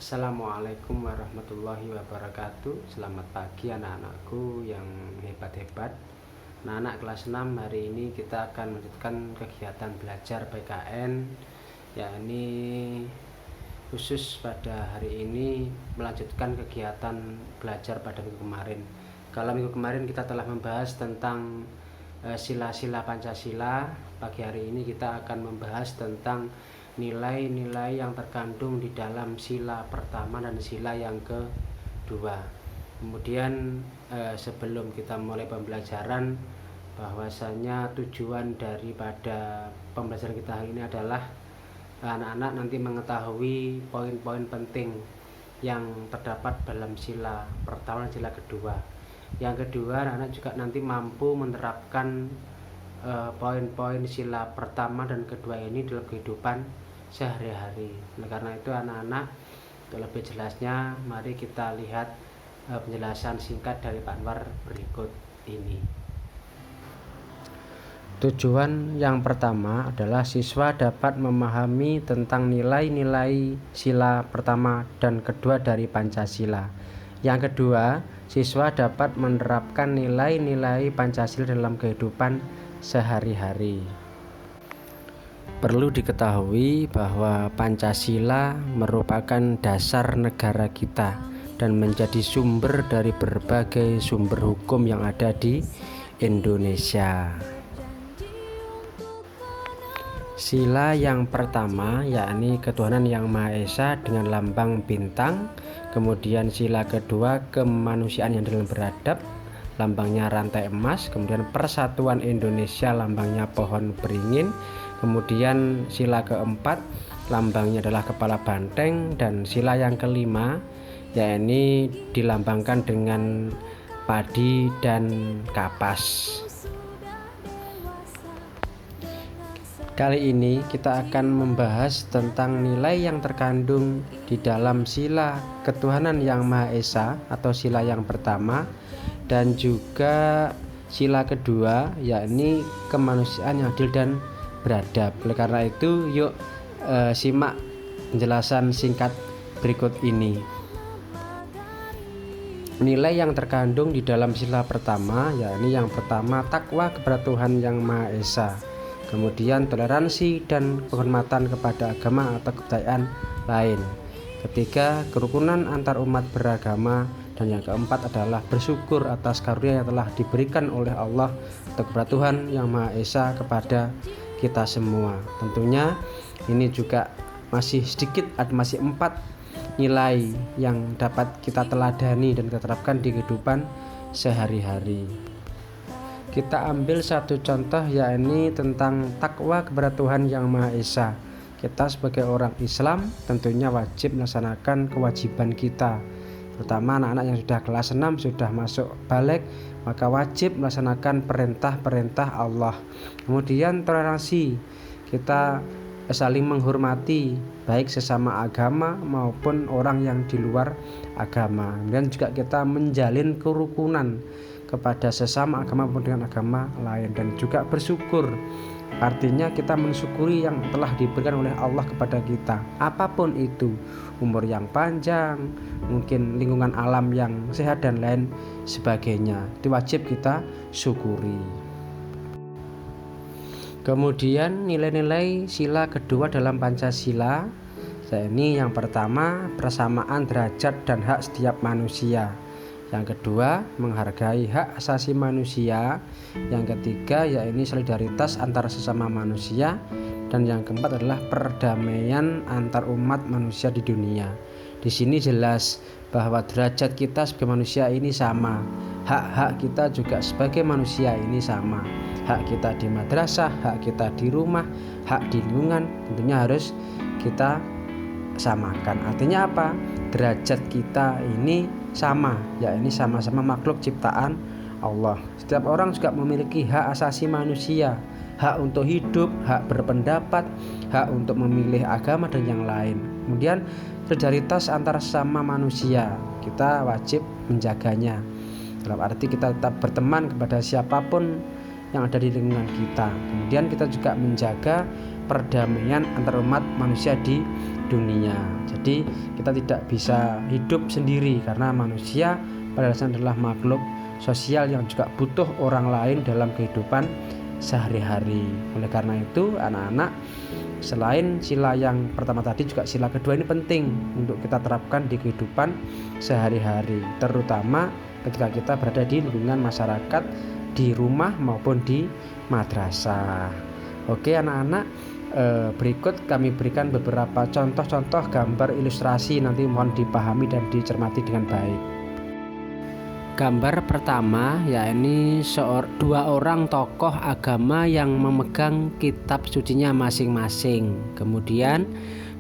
Assalamualaikum warahmatullahi wabarakatuh. Selamat pagi anak-anakku yang hebat-hebat. Anak-anak kelas 6, hari ini kita akan melanjutkan kegiatan belajar PKN, yakni khusus pada hari ini melanjutkan kegiatan belajar pada minggu kemarin. Kalau minggu kemarin kita telah membahas tentang sila-sila Pancasila, pagi hari ini kita akan membahas tentang nilai-nilai yang terkandung di dalam sila pertama dan sila yang kedua. Kemudian sebelum kita mulai pembelajaran, bahwasanya tujuan daripada pembelajaran kita hari ini adalah anak-anak nanti mengetahui poin-poin penting yang terdapat dalam sila pertama dan sila kedua. Yang kedua, anak-anak juga nanti mampu menerapkan poin-poin sila pertama dan kedua ini dalam kehidupan sehari-hari. Nah, karena itu anak-anak, untuk lebih jelasnya mari kita lihat penjelasan singkat dari Pak Anwar berikut ini. Tujuan yang pertama adalah siswa dapat memahami tentang nilai-nilai sila pertama dan kedua dari Pancasila. Yang kedua, siswa dapat menerapkan nilai-nilai Pancasila dalam kehidupan sehari-hari. Perlu diketahui bahwa Pancasila merupakan dasar negara kita dan menjadi sumber dari berbagai sumber hukum yang ada di Indonesia. Sila yang pertama yakni ketuhanan yang Maha Esa dengan lambang bintang. Kemudian sila kedua kemanusiaan yang adil dan beradab, lambangnya rantai emas. Kemudian persatuan Indonesia, lambangnya pohon beringin. Kemudian sila keempat lambangnya adalah kepala banteng. Dan sila yang kelima yakni dilambangkan dengan padi dan kapas. Kali ini kita akan membahas tentang nilai yang terkandung di dalam sila ketuhanan yang Maha Esa atau sila yang pertama, dan juga sila kedua yakni kemanusiaan yang adil dan beradab. Oleh karena itu, yuk simak penjelasan singkat berikut ini. Nilai yang terkandung di dalam sila pertama yakni yang pertama takwa kepada Tuhan yang Maha Esa. Kemudian toleransi dan penghormatan kepada agama atau kepercayaan lain. Ketiga, kerukunan antar umat beragama. Dan yang keempat adalah bersyukur atas karunia yang telah diberikan oleh Allah atau kepada Tuhan yang Maha Esa kepada kita semua. Tentunya ini juga masih sedikit, masih 4 nilai yang dapat kita teladani dan kita terapkan di kehidupan sehari-hari. Kita ambil satu contoh, yakni tentang takwa kepada Tuhan yang Maha Esa. Kita sebagai orang Islam tentunya wajib melaksanakan kewajiban kita, terutama anak-anak yang sudah kelas 6 sudah masuk balik, maka wajib melaksanakan perintah-perintah Allah. Kemudian toleransi, kita saling menghormati baik sesama agama maupun orang yang di luar agama. Dan juga kita menjalin kerukunan kepada sesama agama maupun dengan agama lain. Dan juga bersyukur, artinya kita mensyukuri yang telah diberikan oleh Allah kepada kita, apapun itu, umur yang panjang, mungkin lingkungan alam yang sehat dan lain sebagainya, itu wajib kita syukuri. Kemudian nilai-nilai sila kedua dalam Pancasila, ini yang pertama persamaan derajat dan hak setiap manusia. Yang kedua, menghargai hak asasi manusia. Yang ketiga, yaitu solidaritas antar sesama manusia. Dan yang keempat adalah perdamaian antar umat manusia di dunia. Di sini jelas bahwa derajat kita sebagai manusia ini sama. Hak-hak kita juga sebagai manusia ini sama. Hak kita di madrasah, hak kita di rumah, hak di lingkungan tentunya harus kita samakan. Artinya apa? Derajat kita ini sama, ya ini sama-sama makhluk ciptaan Allah. Setiap orang juga memiliki hak asasi manusia, hak untuk hidup, hak berpendapat, hak untuk memilih agama dan yang lain. Kemudian solidaritas antar sesama manusia, kita wajib menjaganya. Dalam arti kita tetap berteman kepada siapapun yang ada di lingkungan kita. Kemudian kita juga menjaga perdamaian antar umat manusia di dunia. Jadi kita tidak bisa hidup sendiri karena manusia pada dasarnya adalah makhluk sosial yang juga butuh orang lain dalam kehidupan sehari-hari. Oleh karena itu anak-anak, selain sila yang pertama tadi, juga sila kedua ini penting untuk kita terapkan di kehidupan sehari-hari, terutama ketika kita berada di lingkungan masyarakat, di rumah maupun di madrasah. Oke anak-anak, berikut kami berikan beberapa contoh-contoh gambar ilustrasi, nanti mohon dipahami dan dicermati dengan baik. Gambar pertama, yakni dua orang tokoh agama yang memegang kitab sucinya masing-masing. Kemudian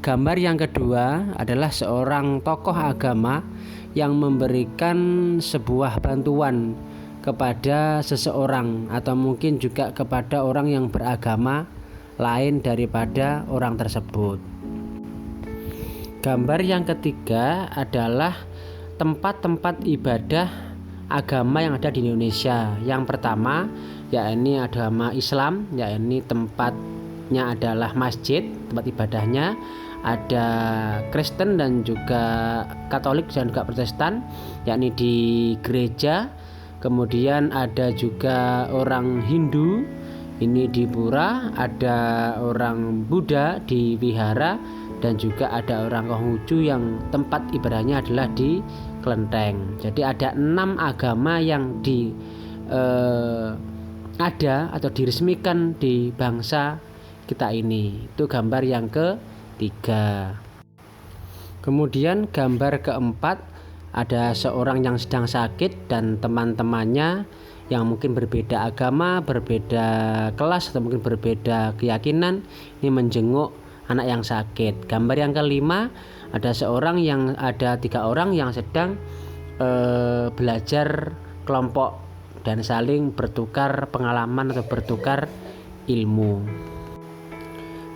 gambar yang kedua adalah seorang tokoh agama yang memberikan sebuah bantuan kepada seseorang atau mungkin juga kepada orang yang beragama lain daripada orang tersebut. Gambar yang ketiga adalah tempat-tempat ibadah agama yang ada di Indonesia. Yang pertama yakni agama Islam, yakni tempatnya adalah masjid, tempat ibadahnya. Ada Kristen dan juga Katolik dan juga Protestan, yakni di gereja. Kemudian ada juga orang Hindu, ini di pura. Ada orang Buddha di wihara, dan juga ada orang Konghucu yang tempat ibadahnya adalah di kelenteng. Jadi ada 6 agama yang ada atau diresmikan di bangsa kita ini. Itu gambar yang ketiga. Kemudian gambar keempat, ada seorang yang sedang sakit dan teman-temannya yang mungkin berbeda agama, berbeda kelas, atau mungkin berbeda keyakinan, ini menjenguk anak yang sakit. Gambar yang kelima, ada 3 orang yang sedang belajar kelompok dan saling bertukar pengalaman atau bertukar ilmu.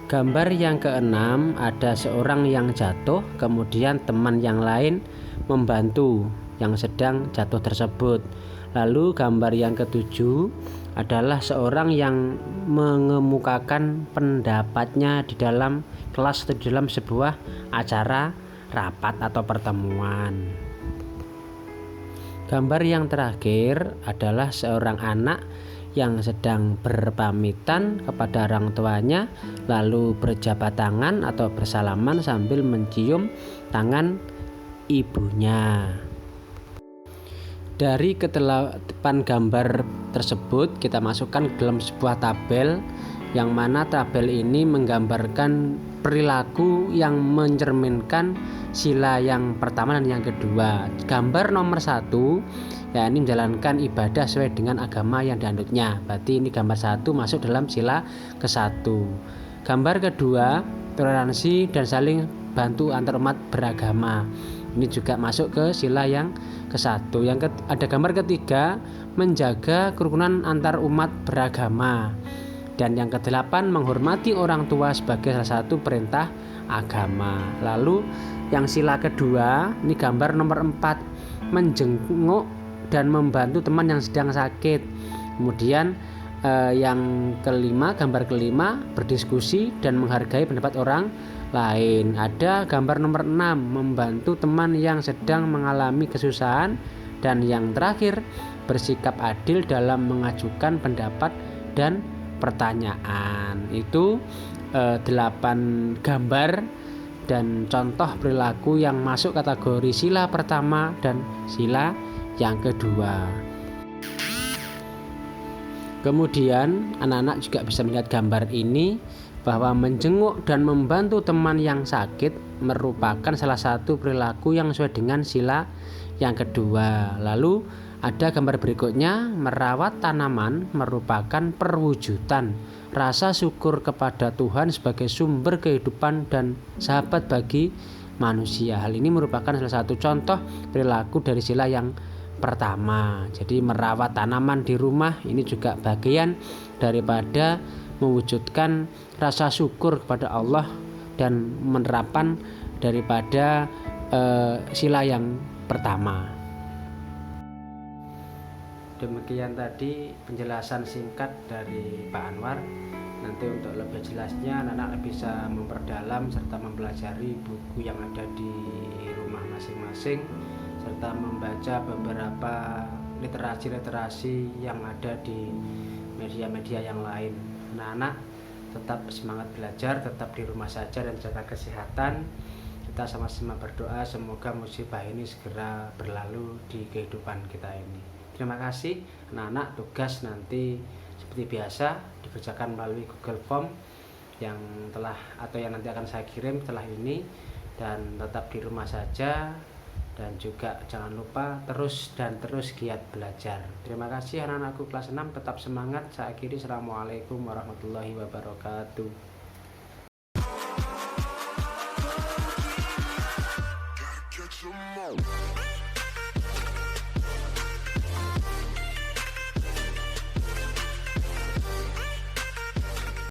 Gambar yang keenam, ada seorang yang jatuh, kemudian teman yang lain membantu yang sedang jatuh tersebut. Lalu gambar yang ketujuh adalah seorang yang mengemukakan pendapatnya di dalam kelas atau di dalam sebuah acara rapat atau pertemuan. Gambar yang terakhir adalah seorang anak yang sedang berpamitan kepada orang tuanya, lalu berjabat tangan atau bersalaman sambil mencium tangan ibunya. Dari ketelapan gambar tersebut kita masukkan ke dalam sebuah tabel, yang mana tabel ini menggambarkan perilaku yang mencerminkan sila yang pertama dan yang kedua. Gambar nomor 1 yakni menjalankan ibadah sesuai dengan agama yang dianutnya. Berarti ini gambar 1 masuk dalam sila ke-1. Gambar kedua, toleransi dan saling bantu antar umat beragama. Ini juga masuk ke sila yang ke-1. Ada gambar ketiga, menjaga kerukunan antar umat beragama. Dan yang ke-8, menghormati orang tua sebagai salah satu perintah agama. Lalu yang sila kedua, ini gambar nomor 4, menjenguk dan membantu teman yang sedang sakit. Kemudian yang kelima, gambar kelima, berdiskusi dan menghargai pendapat orang lain. Ada gambar nomor 6, membantu teman yang sedang mengalami kesusahan. Dan yang terakhir, bersikap adil dalam mengajukan pendapat dan pertanyaan. Itu 8 gambar dan contoh perilaku yang masuk kategori sila pertama dan sila yang kedua. Kemudian anak-anak juga bisa melihat gambar ini bahwa menjenguk dan membantu teman yang sakit merupakan salah satu perilaku yang sesuai dengan sila yang kedua. Lalu ada gambar berikutnya, merawat tanaman merupakan perwujudan rasa syukur kepada Tuhan sebagai sumber kehidupan dan sahabat bagi manusia. Hal ini merupakan salah satu contoh perilaku dari sila yang pertama. Jadi merawat tanaman di rumah ini juga bagian daripada mewujudkan rasa syukur kepada Allah dan menerapkan daripada sila yang pertama. Demikian tadi penjelasan singkat dari Pak Anwar. Nanti untuk lebih jelasnya anak-anak bisa memperdalam serta mempelajari buku yang ada di rumah masing-masing, serta membaca beberapa literasi-literasi yang ada di media-media yang lain. Anak-anak tetap semangat belajar, tetap di rumah saja dan jaga kesehatan. Kita sama-sama berdoa semoga musibah ini segera berlalu di kehidupan kita ini. Terima kasih. Anak-anak, tugas nanti seperti biasa dikerjakan melalui Google Form yang nanti akan saya kirim setelah ini, dan tetap di rumah saja, dan juga jangan lupa terus giat belajar. Terima kasih anak-anakku kelas 6, tetap semangat. Saya akhiri, assalamualaikum warahmatullahi wabarakatuh.